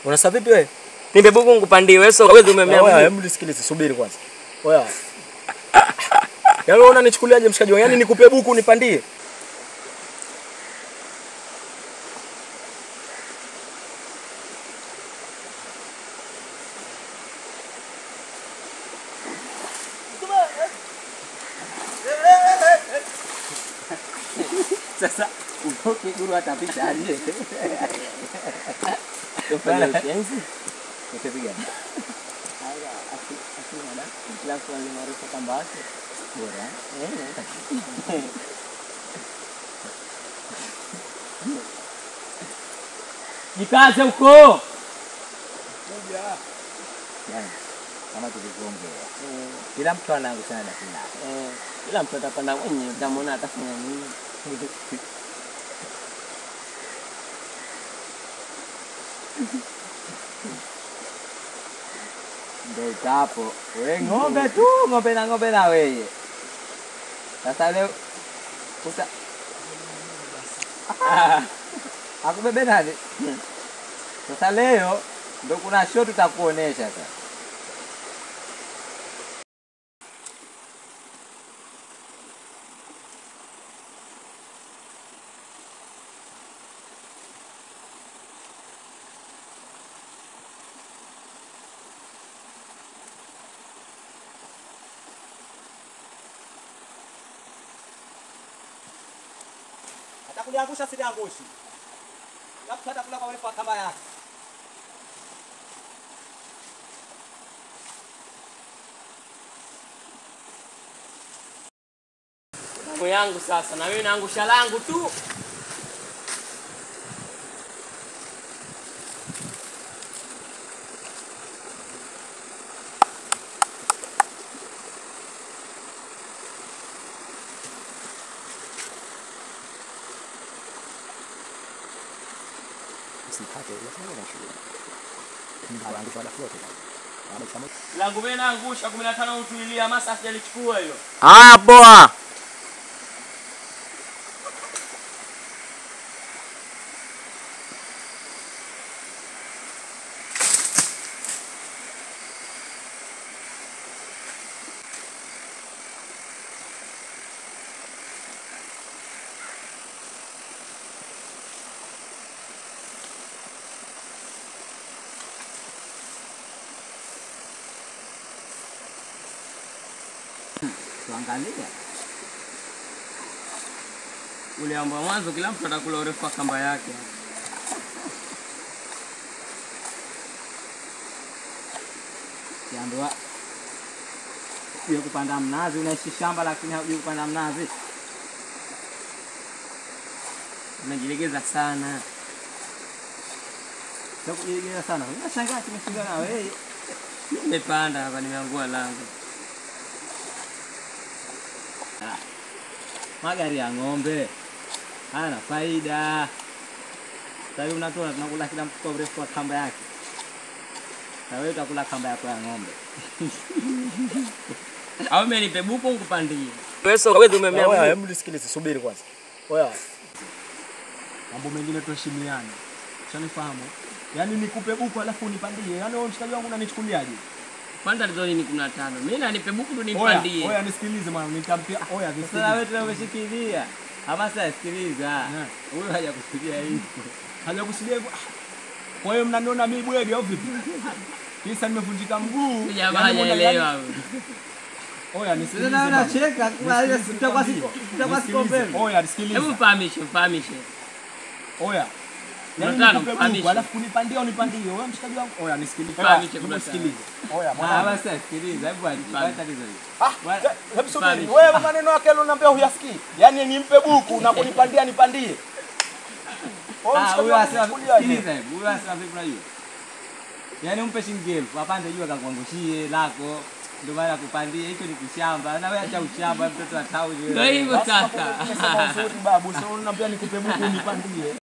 Unasa vipi wewe? Nipe buku nikupandie wewe sio wewe umemea. Oya, hebu nisikilize, subiri kwanza. Oya. Yaani wewe unanichukuliaje mshikaji wangu? Yaani nikupe buku nipandie? Sasa ukoke guru atapita aje. Tofanya ujenzi. Nitapiga. Haya, asina kila kwa ile maarifa kamba yake. Bora. Jikaze huko. Moja. Yaani kama tulivyoongea. Kila mtu anaangushana na kila. Kila mtu atapanda mwenyewe, utamwona atafanya nini. Ndio hapo. Wewe ng'ombe tu, ng'ombe na wewe. Sasa leo akubebe nani? Sasa leo ndio kuna show tutakuonesha sasa. Atakuliangusha siliangushi. Labda atakula kwa urefu wa kamba yake. Mambo yangu sasa na mimi naangusha langu tu. Langu mimi naangusha 15 utuilia masa sijalichukua hiyo. Ah, poa. Tuangalia. Ule ambao mwanzo kila mtu atakula urefu wa kamba yake. Kiambiwa uje kupanda mnazi, unaishi shamba lakini hujui kupanda mnazi. Unajilegeza sana. Sio kujilegeza sana. Unashangaa kimeshinda na wewe. Nimepanda hapa nimeangua langu. Magari ya ng'ombe hana faida. Sasa unatoa tunakula kila mtu kwa urefu wa kamba yake. Na wewe utakula kamba yako ya ng'ombe. Au mimi nipe buku nikupandie. Wewe sio wewe umemea. Oya, hebu nisikilize, subiri kwanza. Oya. Mambo mengine tuheshimiane. Unanifahamu? Yaani nikupe buku alafu unipandie. Yaani wewe mshikaji wangu unanichukuliaje? Panda ndio ni 15. Mimi na nipe buku ndo nipandie. Oya, nisikilize mwana, nitampia. Oya, nisikilize. Sasa wewe tena umeshikilia. Ama sasa sikiliza. Huyo hajakusikia hivi. Hajakusikia hivyo. Kwa hiyo mnaniona mimi bwege au vipi? Kisa nimevunjika mguu. Jamaa hajaelewa wewe. Oya, nisikilize. Sasa unacheka kwa ile tutakuwa siko mbele. Oya, nisikilize. Hebu fahamishe. Oya. Yaani buku alafu kunipandia unipandie. Wewe mshikaji wangu. Oya, nisikilize. Nisikilize. Oya, mwana. Basi sikiliza, hebu acha tatizo hili. Hebu subiri. Wewe maneno yake unaniambia huyasikii. Yaani nimpe buku na kunipandia nipandie. Huyo sikiliza hebu. Huyo vipi unajua? Yaani umpe shilingi 1000, apande jua akakuangushie lako. Ndio maana kupandie hicho ni kishamba. Na wewe acha ushamba mtoto wa tauni wewe. Ndio hivyo sasa. Babu, sio unaniambia nikupe buku nipandie.